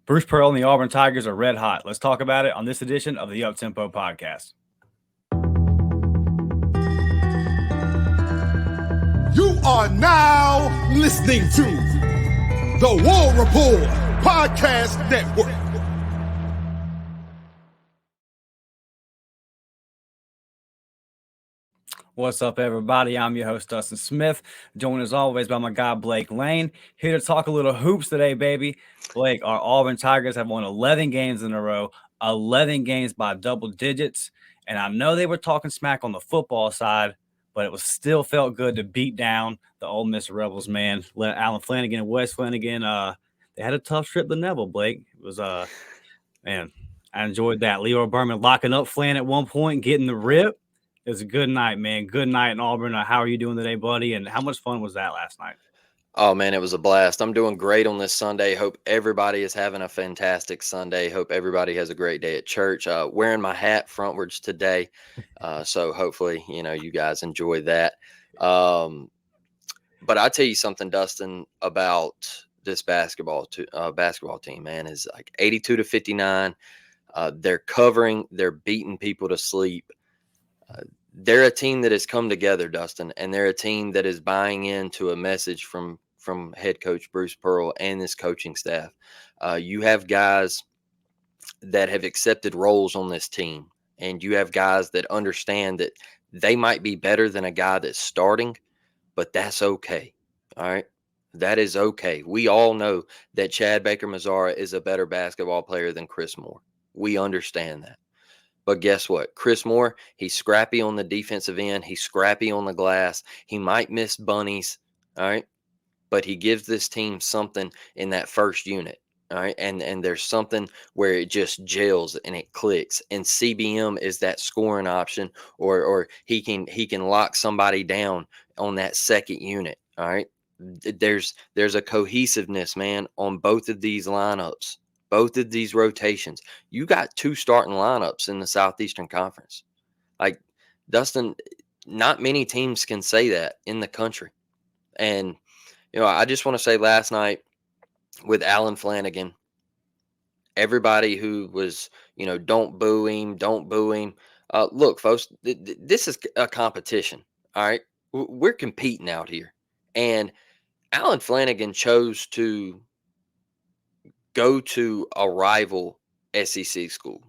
Bruce Pearl and the Auburn Tigers are red hot. Let's talk about it on this edition of the Uptempo Podcast. You are now listening to the War Report Podcast Network. What's up, everybody? I'm your host, Dustin Smith, joined as always by my guy, Blake Lane, here to talk a little hoops today, baby. Blake, our Auburn Tigers have won 11 games in a row, 11 games by double digits, and I know they were talking smack on the football side, but it was still felt good to beat down the Ole Miss Rebels, man. Alan Flanigan and Wes Flanigan, they had a tough trip to Neville, Blake. It was, man, I enjoyed that. Leo Berman locking up Flan at one point, getting the rip. It was a good night, man. Good night in Auburn. How are you doing today, buddy? And how much fun was that last night? Oh, man, it was a blast. I'm doing great on this Sunday. Hope everybody is having a fantastic Sunday. Hope everybody has a great day at church. Wearing my hat frontwards today. So hopefully, you guys enjoy that. But I'll tell you something, Dustin, about this basketball team, man, is like 82-59. They're covering. They're beating people to sleep. They're a team that has come together, Dustin, and they're a team that is buying into a message from head coach Bruce Pearl and this coaching staff. You have guys that have accepted roles on this team, and you have guys that understand that they might be better than a guy that's starting, but that's okay. All right. That is okay. We all know that Chad Baker-Mazara is a better basketball player than Chris Moore. We understand that. But guess what? Chris Moore, he's scrappy on the defensive end. He's scrappy on the glass. He might miss bunnies, all right? But he gives this team something in that first unit, all right? And there's something where it just gels and it clicks. And CBM is that scoring option, or he can lock somebody down on that second unit, all right? There's a cohesiveness, man, on both of these lineups. Both of these rotations. You got two starting lineups in the Southeastern Conference. Like, Dustin, not many teams can say that in the country. And, I just want to say last night with Alan Flanigan, everybody who was, don't boo him, don't boo him. Look, folks, this is a competition, all right? We're competing out here. And Alan Flanigan chose to go to a rival SEC school.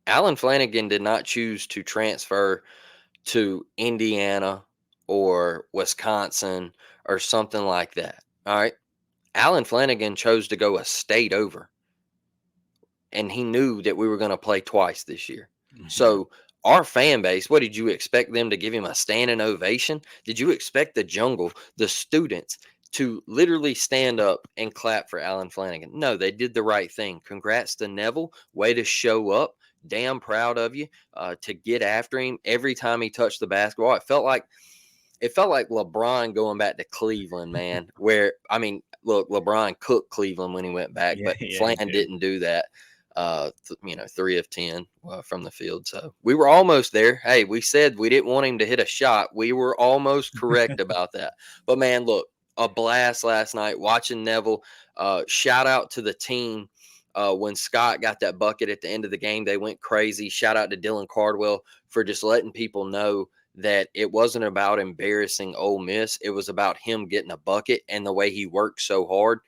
Alan Flanigan did not choose to transfer to Indiana or Wisconsin or something like that. All right. Alan Flanigan chose to go a state over. And he knew that we were going to play twice this year. Mm-hmm. So our fan base, what did you expect them to give him a standing ovation? Did you expect the jungle, the students, to literally stand up and clap for Alan Flanigan? No, they did the right thing. Congrats to Neville. Way to show up. Damn proud of you to get after him every time he touched the basketball. It felt like LeBron going back to Cleveland, man. Where, I mean, look, LeBron cooked Cleveland when he went back, but Flan didn't do that. 3 of 10 from the field. So we were almost there. Hey, we said we didn't want him to hit a shot. We were almost correct about that. But, man, look, a blast last night watching Neville. Shout out to the team. When Scott got that bucket at the end of the game, they went crazy. Shout out to Dylan Cardwell for just letting people know that it wasn't about embarrassing Ole Miss. It was about him getting a bucket and the way he worked so hard.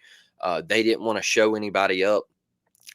They didn't want to show anybody up,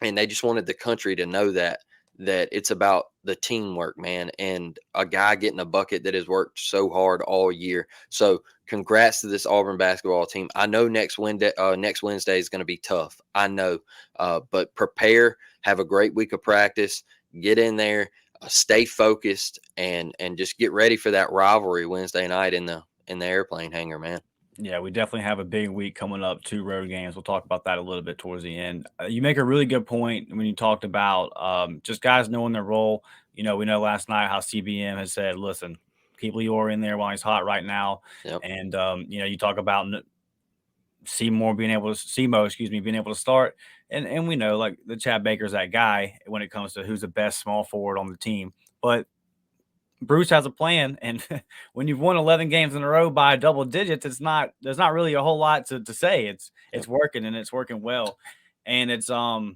and they just wanted the country to know that it's about the teamwork, man, and a guy getting a bucket that has worked so hard all year. So congrats to this Auburn basketball team. I know next Wednesday is going to be tough. I know, but prepare, have a great week of practice, get in there, stay focused, and just get ready for that rivalry Wednesday night in the airplane hangar, man. Yeah, we definitely have a big week coming up, 2 road games. We'll talk about that a little bit towards the end. You make a really good point when you talked about just guys knowing their role. We know last night how CBM has said, listen, keep Leor in there while he's hot right now. Yep. And, you talk about Seymour being able to start. And we know, like, the Chad Baker's that guy when it comes to who's the best small forward on the team. But Bruce has a plan, and when you've won 11 games in a row by double digits, there's not really a whole lot to say. It's working, and it's working well. And it's the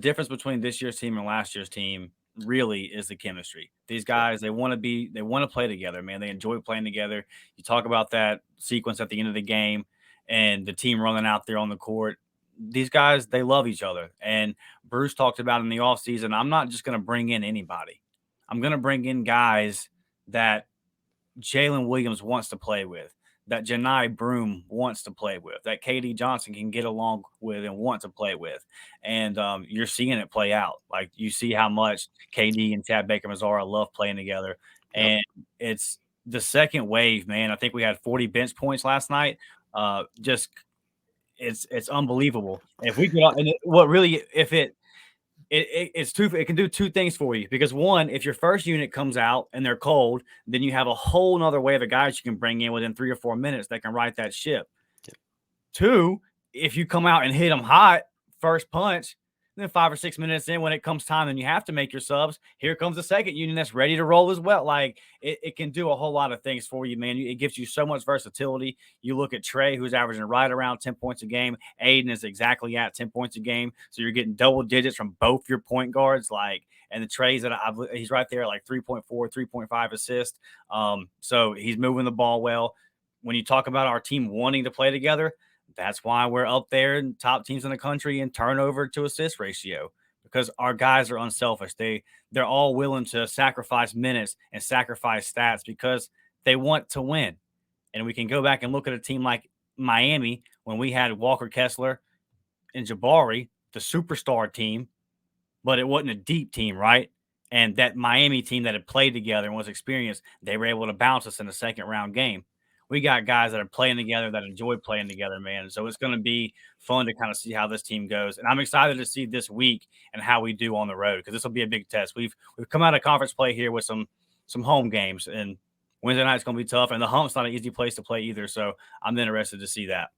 difference between this year's team and last year's team really is the chemistry. These guys, they want to play together, man. They enjoy playing together. You talk about that sequence at the end of the game and the team running out there on the court. These guys, they love each other. And Bruce talked about in the offseason, I'm not just going to bring in anybody. I'm going to bring in guys that Jaylen Williams wants to play with, that Janai Broome wants to play with, that KD Johnson can get along with and want to play with. And you're seeing it play out. Like, you see how much KD and Chad Baker-Mazara love playing together. And it's the second wave, man. I think we had 40 bench points last night. It's unbelievable. If we could, and what really, if it can do two things for you, because one, if your first unit comes out and they're cold, then you have a whole nother wave of guys you can bring in within 3 or 4 minutes that can right that ship. Two, if you come out and hit them hot first punch, then 5 or 6 minutes in, when it comes time and you have to make your subs, here comes the second unit that's ready to roll as well. Like, it can do a whole lot of things for you, man. It gives you so much versatility. You look at Trey, who's averaging right around 10 points a game. Aiden is exactly at 10 points a game. So you're getting double digits from both your point guards. Like, and the Trey's he's right there at like 3.4, 3.5 assists. So he's moving the ball well. When you talk about our team wanting to play together, that's why we're up there in top teams in the country in turnover to assist ratio, because our guys are unselfish. They're all willing to sacrifice minutes and sacrifice stats because they want to win. And we can go back and look at a team like Miami when we had Walker Kessler and Jabari, the superstar team, but it wasn't a deep team, right? And that Miami team that had played together and was experienced, they were able to bounce us in the second round game. We got guys that are playing together, that enjoy playing together, man. So it's going to be fun to kind of see how this team goes. And I'm excited to see this week and how we do on the road, because this will be a big test. We've come out of conference play here with some home games, and Wednesday night's going to be tough. And the Hump's not an easy place to play either. So I'm interested to see that.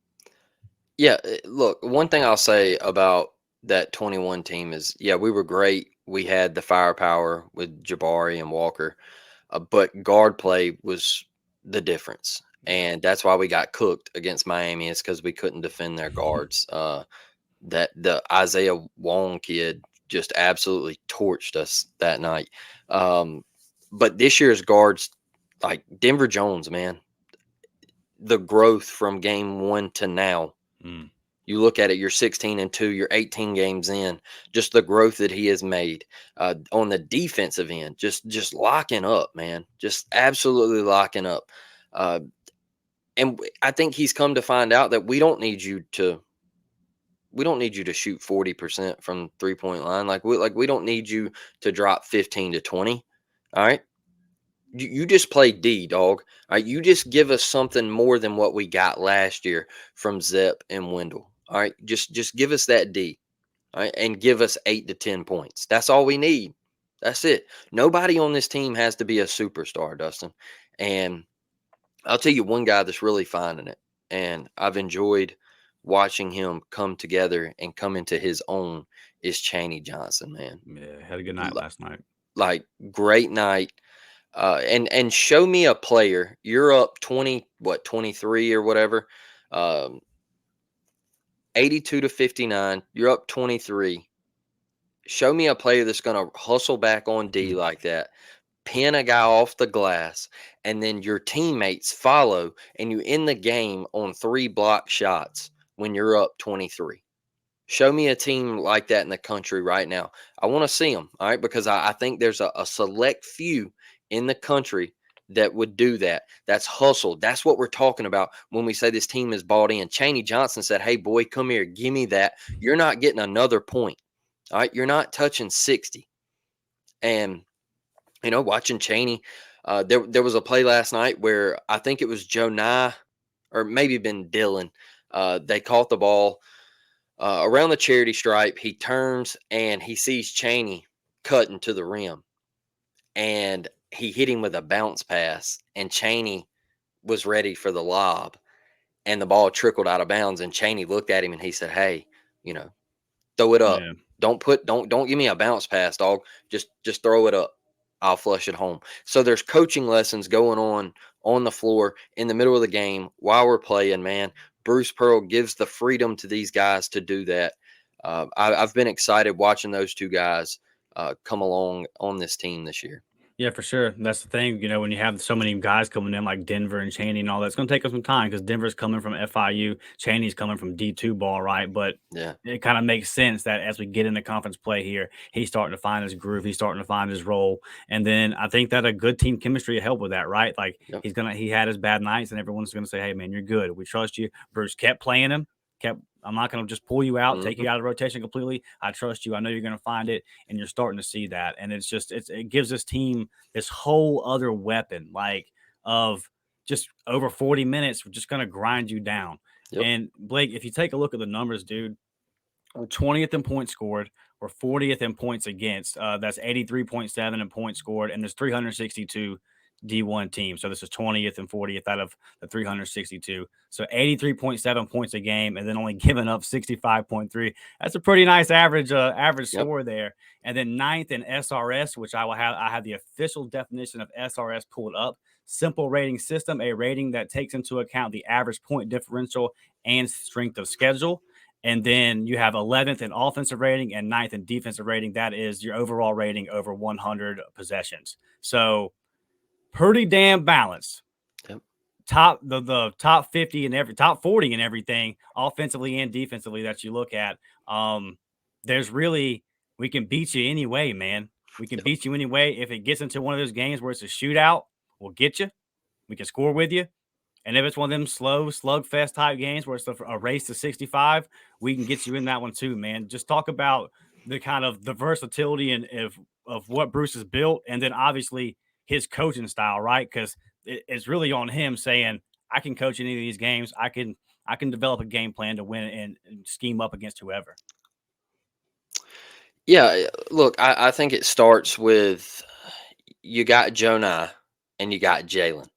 Yeah, look, one thing I'll say about that 21 team is, yeah, we were great. We had the firepower with Jabari and Walker, but guard play was the difference. And that's why we got cooked against Miami, is because we couldn't defend their guards. That the Isaiah Wong kid just absolutely torched us that night. But this year's guards, like Denver Jones, man, the growth from game 1 to now. You look at it, you're 16-2, you're 18 games in, just the growth that he has made on the defensive end, just locking up, man, just absolutely locking up. And I think he's come to find out that we don't need you to shoot 40% from 3-point line. Like we don't need you to drop 15 to 20. All right. You just play D, dog. All right. You just give us something more than what we got last year from Zep and Wendell. All right. Just give us that D. All right. And give us 8 to 10 points. That's all we need. That's it. Nobody on this team has to be a superstar, Dustin. And I'll tell you one guy that's really finding it, and I've enjoyed watching him come together and come into his own, is Chaney Johnson, man. Yeah, had a good night last night. Like, great night. And show me a player. You're up 23 or whatever, 82 to 59. You're up 23. Show me a player that's going to hustle back on D like that, pin a guy off the glass, and then your teammates follow, and you end the game on 3 block shots when you're up 23. Show me a team like that in the country right now. I want to see them, all right, because I think there's a select few in the country that would do that. That's hustle. That's what we're talking about when we say this team is bought in. Chaney Johnson said, hey, boy, come here. Give me that. You're not getting another point, all right? You're not touching 60. And watching Chaney, there was a play last night where I think it was Joe Nye, or maybe been Dylan. They caught the ball around the charity stripe. He turns and he sees Chaney cutting to the rim, and he hit him with a bounce pass, and Chaney was ready for the lob, and the ball trickled out of bounds, and Chaney looked at him and he said, hey, throw it up. Yeah. Don't give me a bounce pass, dog. Just throw it up. I'll flush it home. So there's coaching lessons going on the floor in the middle of the game while we're playing, man. Bruce Pearl gives the freedom to these guys to do that. I've been excited watching those two guys come along on this team this year. Yeah, for sure. That's the thing. When you have so many guys coming in like Denver and Chaney and all that, it's going to take us some time because Denver's coming from FIU, Chaney's coming from D2 ball, right? But Yeah, it kind of makes sense that as we get into conference play here, he's starting to find his groove, he's starting to find his role, and then I think that a good team chemistry will help with that, right? Like yep. he had his bad nights, and everyone's going to say, "Hey, man, you're good. We trust you." Bruce kept playing him. I'm not going to just pull you out, take you out of the rotation completely. I trust you. I know you're going to find it, and you're starting to see that. And it gives this team this whole other weapon, like of just over 40 minutes, we're just going to grind you down. Yep. And Blake, if you take a look at the numbers, dude, we're 20th in points scored. We're 40th in points against. That's 83.7 in points scored, and there's 362 D1 teams. So this is 20th and 40th out of the 362. So 83.7 points a game, and then only giving up 65.3. That's a pretty nice average score there. And then 9th in SRS, which I have the official definition of SRS pulled up. Simple rating system, a rating that takes into account the average point differential and strength of schedule. And then you have 11th in offensive rating and 9th in defensive rating. That is your overall rating over 100 possessions. So pretty damn balanced. Yep. The top 50 and top 40 and everything, offensively and defensively that you look at. There's really, we can beat you anyway, man. We can beat you anyway. If it gets into one of those games where it's a shootout, we'll get you. We can score with you. And if it's one of them slow slugfest type games where it's a race to 65, we can get you in that one too, man. Just talk about the kind of the versatility and of what Bruce has built, and then obviously his coaching style, right? Because it's really on him saying, I can coach any of these games. I can develop a game plan to win and scheme up against whoever. Yeah, look, I think it starts with you got Jonah and you got Jaylen.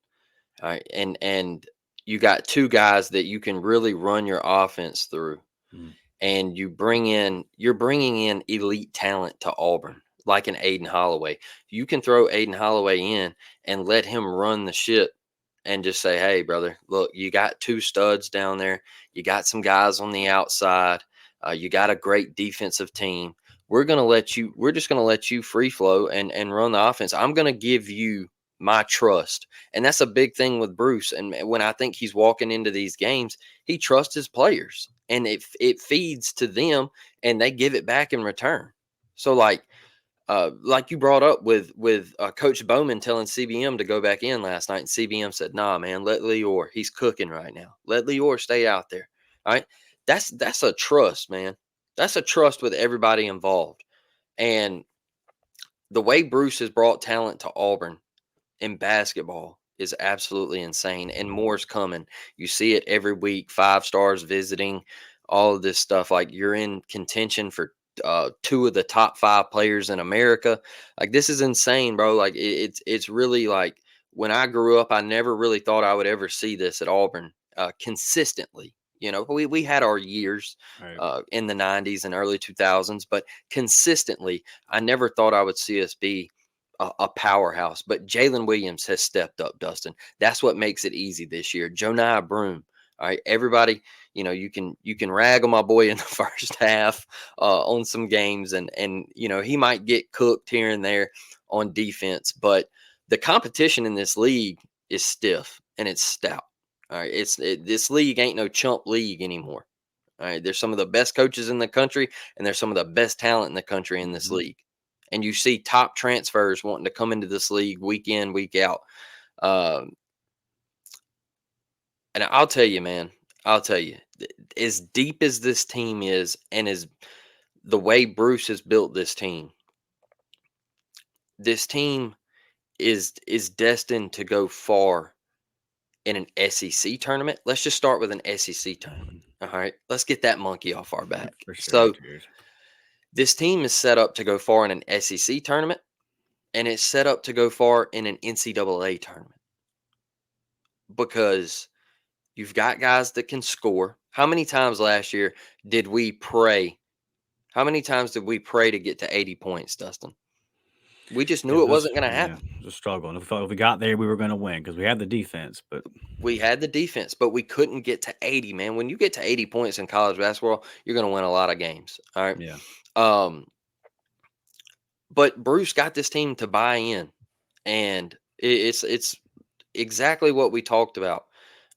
All right. And you got two guys that you can really run your offense through. And you're bringing in elite talent to Auburn, like an Aiden Holloway. You can throw Aiden Holloway in and let him run the ship and just say, hey, brother, look, you got two studs down there. You got some guys on the outside. You got a great defensive team. We're just going to let you free flow and run the offense. I'm going to give you my trust. And that's a big thing with Bruce. And when I think he's walking into these games, he trusts his players, and it feeds to them and they give it back in return. So like you brought up with Coach Bowman telling CBM to go back in last night, and CBM said, nah, man, let Lior, he's cooking right now. Let Lior stay out there. All right. That's a trust, man. That's a trust with everybody involved. And the way Bruce has brought talent to Auburn in basketball is absolutely insane, and more's coming. You see it every week. 5 stars visiting, all of this stuff. Like, you're in contention for 2 of the top 5 players in America. Like, this is insane, bro. Like, it's really like, when I grew up, I never really thought I would ever see this at Auburn consistently. We had our years in the 90s and early 2000s, but consistently, I never thought I would see us be a powerhouse. But Jaylen Williams has stepped up, Dustin. That's what makes it easy this year. Joniah Broome. All right, everybody, you can rag on my boy in the first half on some games, and he might get cooked here and there on defense, but the competition in this league is stiff and it's stout. All right, this league ain't no chump league anymore. All right, there's some of the best coaches in the country, and there's some of the best talent in the country in this league. And you see top transfers wanting to come into this league week in, week out. And I'll tell you, man, as deep as this team is, and as the way Bruce has built this team is destined to go far in an SEC tournament. Let's just start with an SEC tournament. All right, let's get that monkey off our back. For sure, so this team is set up to go far in an SEC tournament, and it's set up to go far in an NCAA tournament, because you've got guys that can score. How many times last year did we pray? How many times did we pray to get to 80 points, Dustin? We just knew it wasn't going to happen. Just struggling. If we got there, we were going to win because we had the defense. But we had the defense, but we couldn't get to 80, man. When you get to 80 points in college basketball, you're going to win a lot of games. All right. Yeah. But Bruce got this team to buy in, and it's exactly what we talked about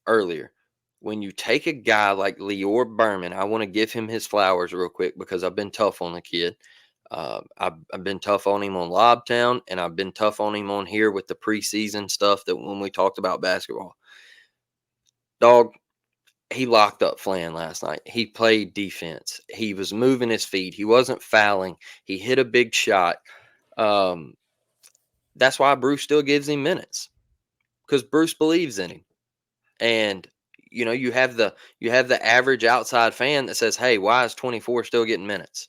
earlier. When you take a guy like Lior Berman, I want to give him his flowers real quick because I've been tough on the kid. I've been tough on him on Lobtown, and I've been tough on him on here with the preseason stuff that when we talked about basketball. Dog, he locked up Flan last night. He played defense. He was moving his feet. He wasn't fouling. He hit a big shot. That's why Bruce still gives him minutes, because Bruce believes in him. And you have the average outside fan that says, "Hey, why is 24 still getting minutes?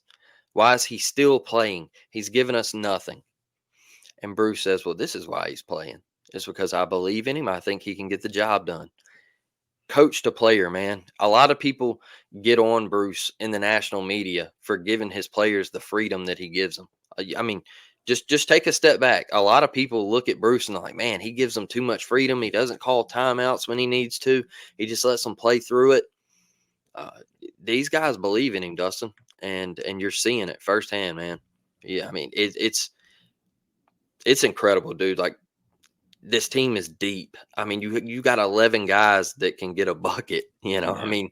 Why is he still playing? He's given us nothing." And Bruce says, "Well, this is why he's playing. It's because I believe in him. I think he can get the job done." Coach to player, man. A lot of people get on Bruce in the national media for giving his players the freedom that he gives them. I mean, just take a step back. A lot of people look at Bruce and they're like, man, he gives them too much freedom. He doesn't call timeouts when he needs to. He just lets them play through it. These guys believe in him, Dustin, and you're seeing it firsthand, man. Yeah, I mean, it's incredible, dude. Like, this team is deep. I mean, you got 11 guys that can get a bucket, Yeah. I mean,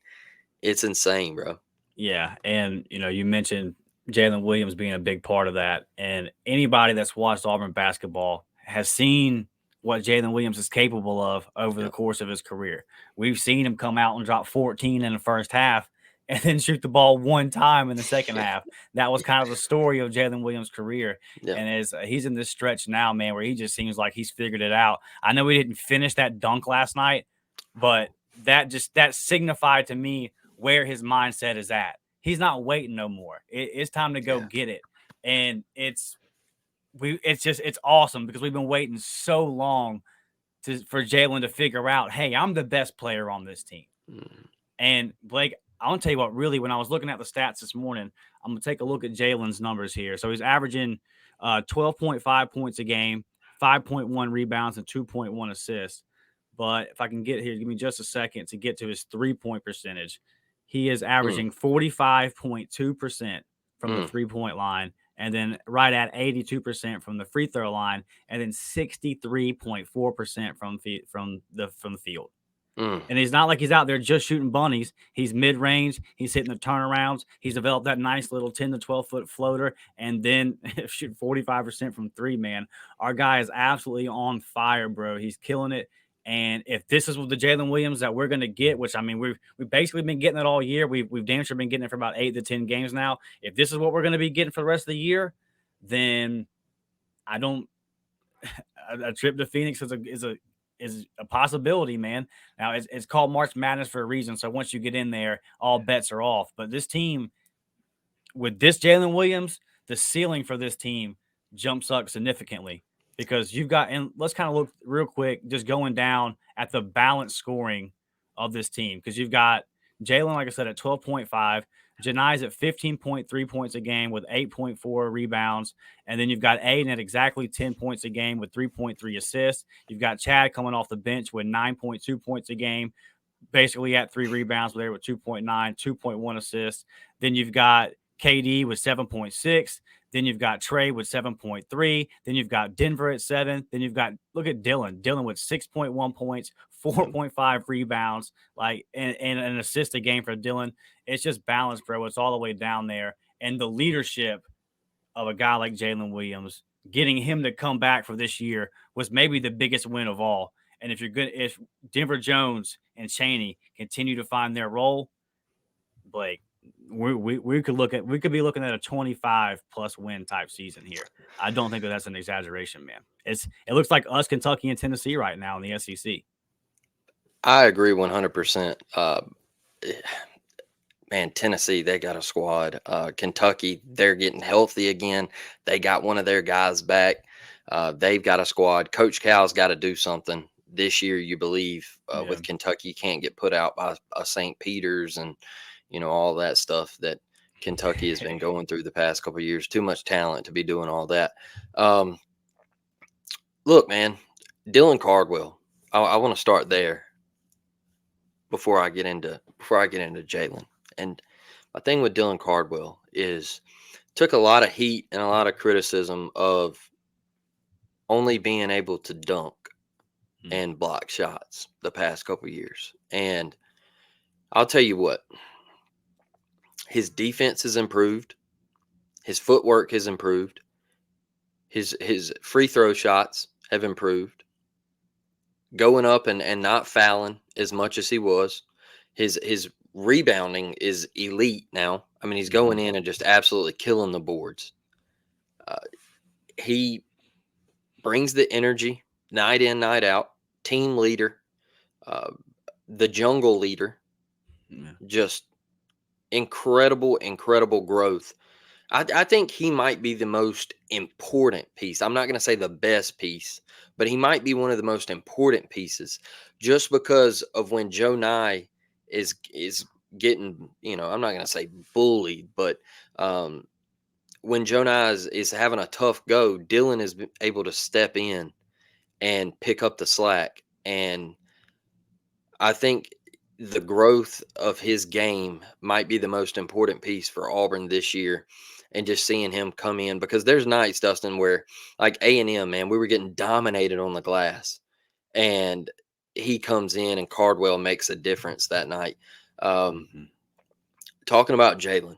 it's insane, bro. Yeah. And, you mentioned Jaylen Williams being a big part of that. And anybody that's watched Auburn basketball has seen what Jaylen Williams is capable of over the course of his career. We've seen him come out and drop 14 in the first half and then shoot the ball one time in the second half. That was kind of the story of Jaylen Williams' career. Yeah. And as he's in this stretch now, man, where he just seems like he's figured it out. I know he didn't finish that dunk last night, but that signified to me where his mindset is at. He's not waiting no more. It's time to go get it. And it's awesome because we've been waiting so long for Jaylen to figure out, hey, I'm the best player on this team. And Blake, I want to tell you what, really, when I was looking at the stats this morning, I'm going to take a look at Jaylen's numbers here. So he's averaging 12.5 points a game, 5.1 rebounds, and 2.1 assists. But if I can get here, give me just a second to get to his 3-point percentage. He is averaging 45.2% from the 3-point line, and then right at 82% from the free throw line, and then 63.4% from the field. And he's not like he's out there just shooting bunnies. He's mid-range. He's hitting the turnarounds. He's developed that nice little 10 to 12-foot floater, and then shooting 45% from three, man. Our guy is absolutely on fire, bro. He's killing it. And if this is the Jaylen Williams that we're going to get, which, I mean, we've basically been getting it all year. We've damn sure been getting it for about 8 to 10 games now. If this is what we're going to be getting for the rest of the year, then a trip to Phoenix is a possibility, man. Now it's called March Madness for a reason. So once you get in there, all bets are off. But this team, with this Jaylen Williams, the ceiling for this team jumps up significantly because you've got, and let's kind of look real quick, just going down at the balanced scoring of this team. Because you've got Jaylen, like I said, at 12.5, Janai's at 15.3 points a game with 8.4 rebounds. And then you've got Aiden at exactly 10 points a game with 3.3 assists. You've got Chad coming off the bench with 9.2 points a game, basically at 3 rebounds there with 2.9, 2.1 assists. Then you've got KD with 7.6. Then you've got Trey with 7.3. Then you've got Denver at 7. Then you've got, look at Dylan with 6.1 points, 4.5 rebounds, like, and an assist a game for Dylan. It's just balanced, bro. It's all the way down there. And the leadership of a guy like Jaylen Williams, getting him to come back for this year was maybe the biggest win of all. And if Denver Jones and Chaney continue to find their role, Blake, we could be looking at a 25+ win type season here. I don't think that's an exaggeration, man. It looks like us, Kentucky, and Tennessee right now in the SEC. I agree 100%. Man, Tennessee, they got a squad. Kentucky, they're getting healthy again. They got one of their guys back. They've got a squad. Coach Cal's got to do something this year, you believe, with Kentucky. You can't get put out by St. Peter's and all that stuff that Kentucky has been going through the past couple of years. Too much talent to be doing all that. Look, man, Dylan Cardwell. I want to start there before I get into Jaylen. And my thing with Dylan Cardwell is took a lot of heat and a lot of criticism of only being able to dunk and block shots the past couple of years. And I'll tell you what, his defense has improved. His footwork has improved. His free throw shots have improved. Going up and not fouling as much as he was. His rebounding is elite now. I mean, he's going in and just absolutely killing the boards. He brings the energy night in, night out. Team leader, the jungle leader. Just incredible growth. I think he might be the most important piece. I'm not going to say the best piece, but he might be one of the most important pieces just because of when Joe Nye is getting, I'm not going to say bullied, but when Joe Nye is having a tough go, Dylan is able to step in and pick up the slack. And I think the growth of his game might be the most important piece for Auburn this year. And just seeing him come in, because there's nights, Dustin, where like A&M, man, we were getting dominated on the glass, and he comes in and Cardwell makes a difference that night. Talking about Jaylen,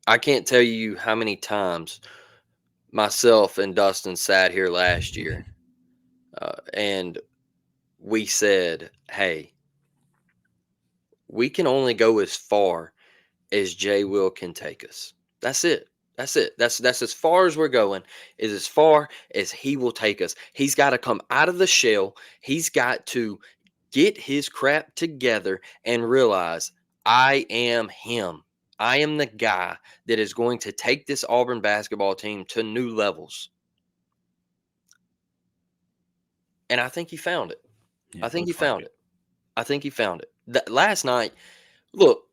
I can't tell you how many times myself and Dustin sat here last year and we said, hey, we can only go as far as Jay Will can take us. That's it. That's as far as we're going, is as far as he will take us. He's got to come out of the shell. He's got to get his crap together and realize I am him. I am the guy that is going to take this Auburn basketball team to new levels. And I think he found it. I think he found it. Last night, look,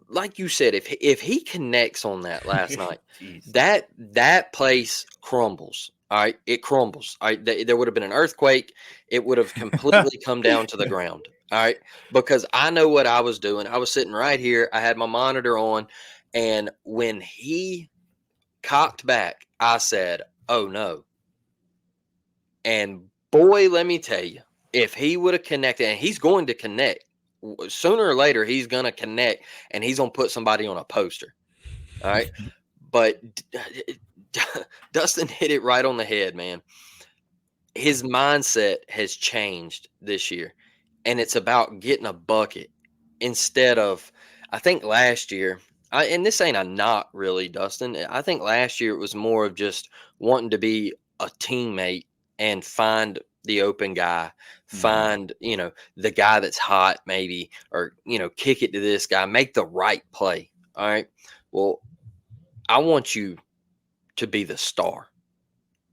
like you said, if he connects on that last night, that place crumbles. All right, it crumbles. All right, there would have been an earthquake. It would have completely come down to the ground. All right, because I know what I was doing. I was sitting right here. I had my monitor on, and when he cocked back, I said, "Oh no!" And boy, let me tell you, if he would have connected, and he's going to connect. Sooner or later, he's going to connect and he's going to put somebody on a poster. All right. But Dustin hit it right on the head, man. His mindset has changed this year, and it's about getting a bucket instead of, I think last year, and this ain't a knock really, Dustin. I think last year it was more of just wanting to be a teammate and find the open guy, find, the guy that's hot maybe, or, kick it to this guy, make the right play. All right. Well, I want you to be the star.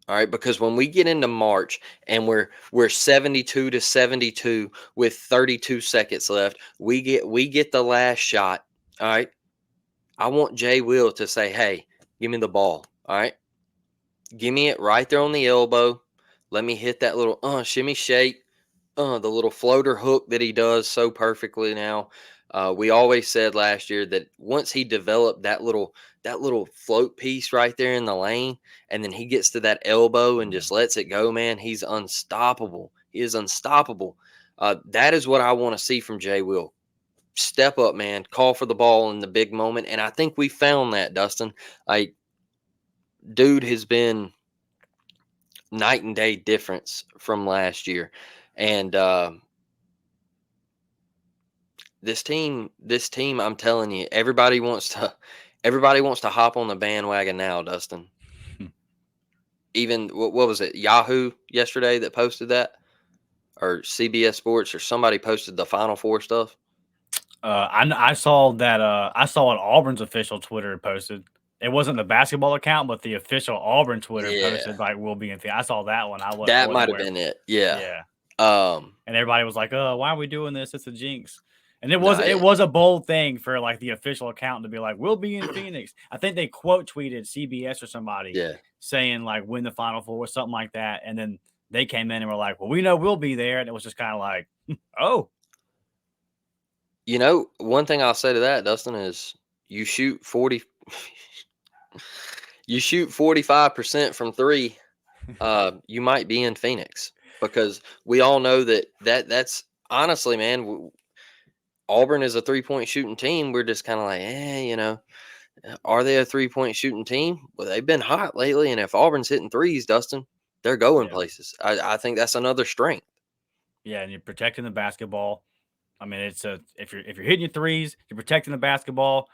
All right. Because when we get into March and we're 72-72 with 32 seconds left, we get the last shot. All right. I want Jay Will to say, hey, give me the ball. All right. Give me it right there on the elbow. Let me hit that little shimmy shake, the little floater hook that he does so perfectly now. We always said last year that once he developed that little float piece right there in the lane, and then he gets to that elbow and just lets it go, man, he's unstoppable. He is unstoppable. That is what I want to see from Jay Will. Step up, man. Call for the ball in the big moment, and I think we found that, Dustin. Dude has been night and day difference from last year. And this team, I'm telling you, everybody wants to hop on the bandwagon now, Dustin. Even what was it, Yahoo yesterday that posted that, or CBS Sports, or somebody posted the Final Four stuff? I saw that. I saw what Auburn's official Twitter posted. It wasn't the basketball account, but the official Auburn Twitter posted like we'll be in the. I saw that one. That might have been it. Yeah. And everybody was like, "Oh, why are we doing this? It's a jinx." And it was a bold thing for like the official account to be like, "We'll be in Phoenix." I think they quote tweeted CBS or somebody saying like, "Win the Final Four" or something like that. And then they came in and were like, "Well, we know we'll be there." And it was just kind of like, "Oh." You know, one thing I'll say to that, Dustin, is you shoot 45% from three, you might be in Phoenix, because we all know that's honestly, man, Auburn is a 3-point shooting team. We're just kind of like, are they a 3-point shooting team? Well, they've been hot lately, and if Auburn's hitting threes, Dustin, they're going places. I think that's another strength. Yeah, and you're protecting the basketball. I mean, it's if you're hitting your threes, you're protecting the basketball.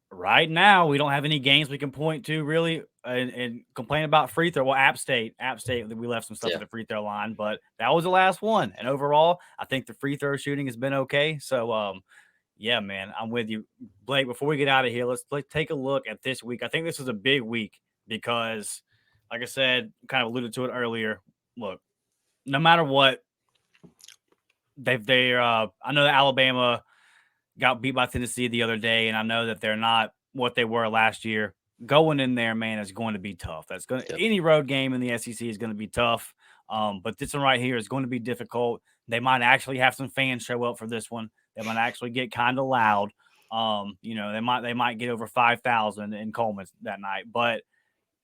Right now, we don't have any games we can point to really and complain about free throw. Well, App State, we left some stuff at the free throw line, but that was the last one. And overall, I think the free throw shooting has been okay. So, yeah, man, I'm with you, Blake. Before we get out of here, let's take a look at this week. I think this is a big week because, like I said, kind of alluded to it earlier. Look, no matter what, I know that Alabama got beat by Tennessee the other day, and I know that they're not what they were last year. Going in there, man, is going to be tough. Any road game in the SEC is going to be tough. But this one right here is going to be difficult. They might actually have some fans show up for this one. They might actually get kind of loud. They might get over 5,000 in Coleman that night. But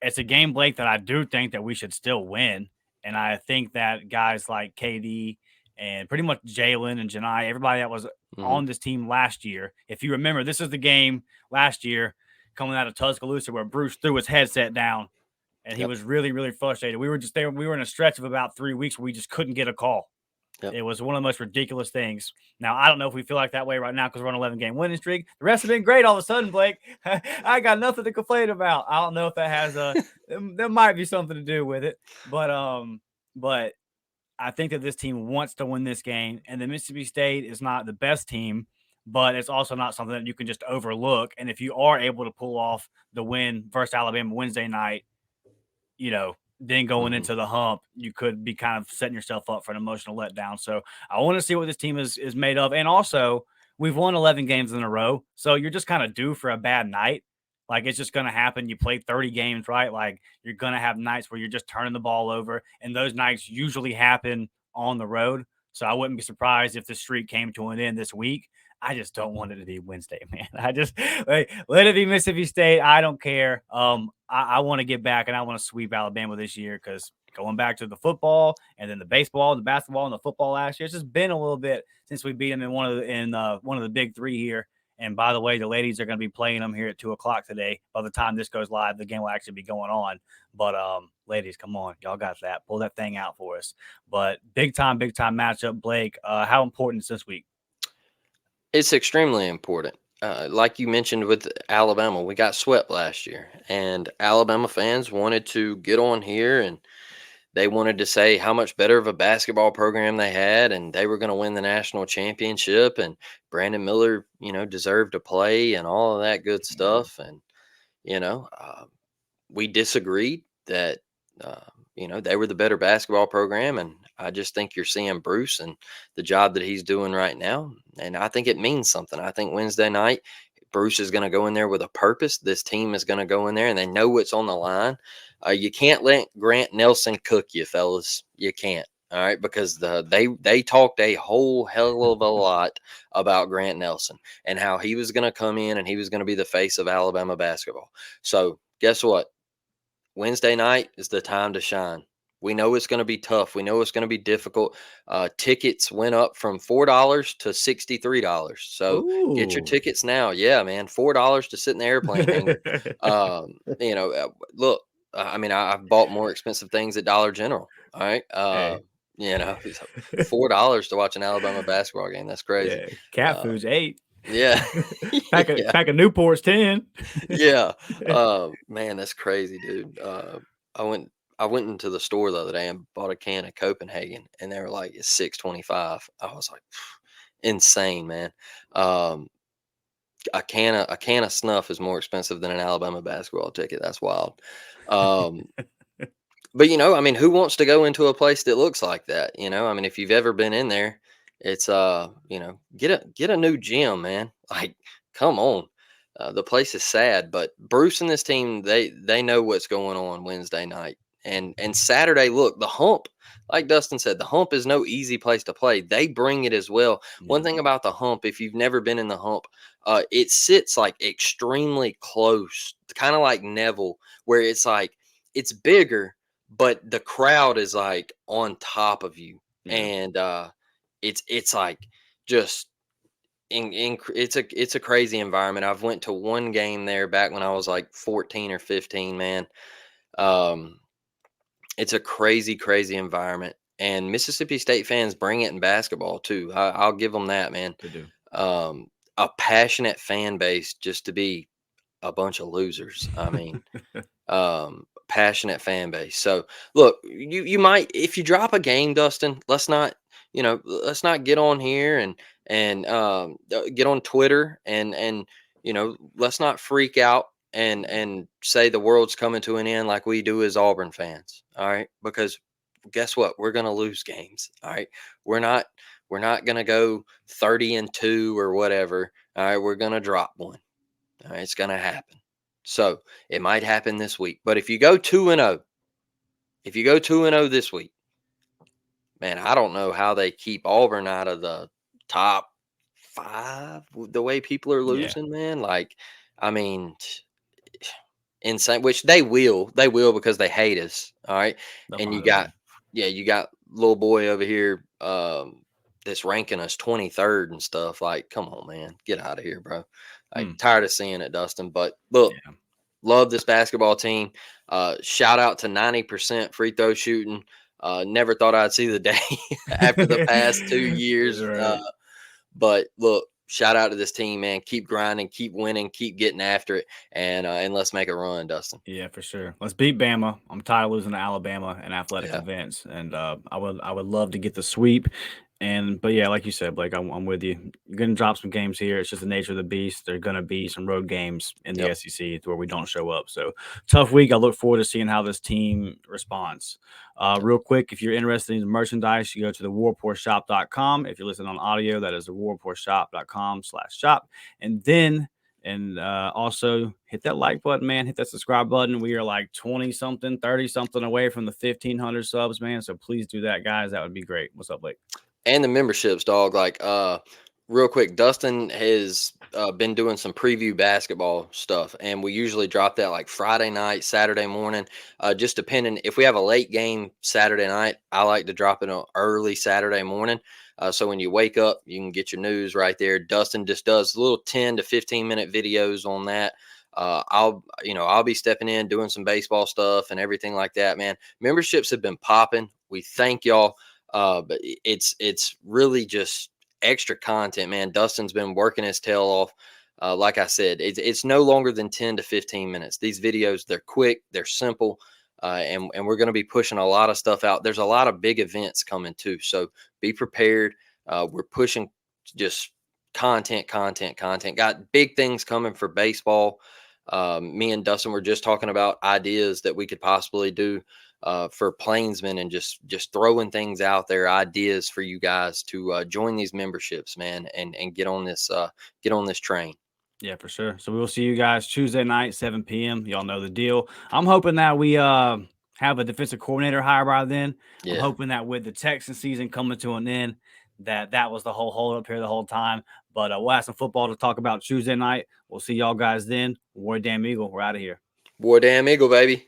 it's a game, Blake, that I do think that we should still win. And I think that guys like KD and pretty much Jaylen and Janai, everybody that was on this team last year. If you remember, this is the game last year coming out of Tuscaloosa where Bruce threw his headset down and he was really, really frustrated. We were just there. We were in a stretch of about 3 weeks where we just couldn't get a call. It was one of the most ridiculous things. Now, I don't know if we feel like that way right now because we're on an 11-game winning streak. The rest have been great all of a sudden, Blake. I got nothing to complain about. I don't know if that has there might be something to do with it. But I think that this team wants to win this game, and the Mississippi State is not the best team, but it's also not something that you can just overlook. And if you are able to pull off the win versus Alabama Wednesday night, then going into the hump, you could be kind of setting yourself up for an emotional letdown. So I want to see what this team is made of. And also, we've won 11 games in a row, so you're just kind of due for a bad night. Like, it's just going to happen. You play 30 games, right? Like, you're going to have nights where you're just turning the ball over, and those nights usually happen on the road. So I wouldn't be surprised if the streak came to an end this week. I just don't want it to be Wednesday, man. I just let it be Mississippi State. I don't care. I want to get back, and I want to sweep Alabama this year because going back to the football and then the baseball, the basketball, and the football last year, it's just been a little bit since we beat them in one of the big three here. And by the way, the ladies are going to be playing them here at 2:00 today. By the time this goes live, the game will actually be going on. But ladies, come on, y'all got that. Pull that thing out for us. But big time matchup, Blake. How important is this week? It's extremely important. Like you mentioned with Alabama, we got swept last year, and Alabama fans wanted to get on here and they wanted to say how much better of a basketball program they had, and they were going to win the national championship, and Brandon Miller, deserved to play and all of that good stuff. And, we disagreed that, they were the better basketball program. And I just think you're seeing Bruce and the job that he's doing right now. And I think it means something. I think Wednesday night, Bruce is going to go in there with a purpose. This team is going to go in there and they know what's on the line. You can't let Grant Nelson cook you, fellas. You can't. All right, because they talked a whole hell of a lot about Grant Nelson and how he was going to come in and he was going to be the face of Alabama basketball. So guess what? Wednesday night is the time to shine. We know it's going to be tough. We know it's going to be difficult. Tickets went up from $4 to $63. So get your tickets now. Yeah, man, $4 to sit in the airplane hangar. Look, I've bought more expensive things at Dollar General. All right. $4 to watch an Alabama basketball game. That's crazy. Yeah, cat food's $8. Yeah. pack of Newport's 10. Yeah. Man, that's crazy, dude. I went into the store the other day and bought a can of Copenhagen, and they were like, it's $6.25. I was like, insane, man. A can of snuff is more expensive than an Alabama basketball ticket. That's wild. But who wants to go into a place that looks like that? If you've ever been in there, It's get a new gym, man. Like, come on. The place is sad, but Bruce and this team, they know what's going on Wednesday night. And Saturday, look, the hump, like Dustin said, the hump is no easy place to play. They bring it as well. One Yeah. thing about the hump, if you've never been in the hump, it sits like extremely close, kind of like Neville, where it's like it's bigger, but the crowd is like on top of you. Yeah. And it's like just it's a crazy environment. I've went to one game there back when I was like 14 or 15, man. Um, it's a crazy environment, and Mississippi State fans bring it in basketball too. I'll give them that, man. They do. A passionate fan base just to be a bunch of losers. I mean, passionate fan base. So look, you might, if you drop a game, Dustin, let's not get on here and get on Twitter and let's not freak out and say the world's coming to an end like we do as Auburn fans. All right, because guess what? We're gonna lose games. All right, we're not we're not gonna go 30-2 or whatever. All right, we're gonna drop one. All right, it's gonna happen. So it might happen this week. But if you go 2-0, this week, man, I don't know how they keep Auburn out of the top 5 the way people are Yeah. losing, man. Like, I mean, insane, which they will. They will because they hate us. All right. They'll And find a way. you got little boy over here that's ranking us 23rd and stuff. Like, come on, man. Get out of here, bro. Like, tired of seeing it, Dustin. But look, Yeah. love this basketball team. Shout out to 90% free throw shooting. Never thought I'd see the day after the past 2 years. Right. But look, shout out to this team, man. Keep grinding, keep winning, keep getting after it, and let's make a run, Dustin. Yeah, for sure. Let's beat Bama. I'm tired of losing to Alabama in athletic Yeah. events, and I would love to get the sweep. But yeah, like you said, Blake, I'm with you. You're gonna drop some games here. It's just the nature of the beast. There's gonna be some road games in the Yep. SEC where we don't show up. So tough week. I look forward to seeing how this team responds. Real quick, if you're interested in merchandise, you go to the warreportshop.com. If you're listening on audio, that is the warreportshop.com/shop. And also hit that like button, man. Hit that subscribe button. We are like 20 something, 30 something away from the 1,500 subs, man. So please do that, guys. That would be great. What's up, Blake? And the memberships, dog. Like, real quick, Dustin has been doing some preview basketball stuff, and we usually drop that like Friday night, Saturday morning, just depending. If we have a late game Saturday night, I like to drop it on early Saturday morning. So when you wake up, you can get your news right there. Dustin just does little 10 to 15-minute videos on that. I'll be stepping in, doing some baseball stuff and everything like that, man. Memberships have been popping. We thank y'all. But it's really just extra content, man. Dustin's been working his tail off. Like I said, it's no longer than 10 to 15 minutes. These videos, they're quick, they're simple, and we're going to be pushing a lot of stuff out. There's a lot of big events coming too, so be prepared. We're pushing just content. Got big things coming for baseball. Me and Dustin were just talking about ideas that we could possibly do for Plainsmen, and just throwing things out there, ideas for you guys to join these memberships, man, and get on this train. Yeah, for sure. So we will see you guys Tuesday night, 7 p.m. Y'all know the deal. I'm hoping that we have a defensive coordinator hire by then. Yeah. I'm hoping that with the Texan season coming to an end, that was the whole hold up here the whole time. But we'll have some football to talk about Tuesday night. We'll see y'all guys then. War Damn Eagle, we're out of here. War Damn Eagle, baby.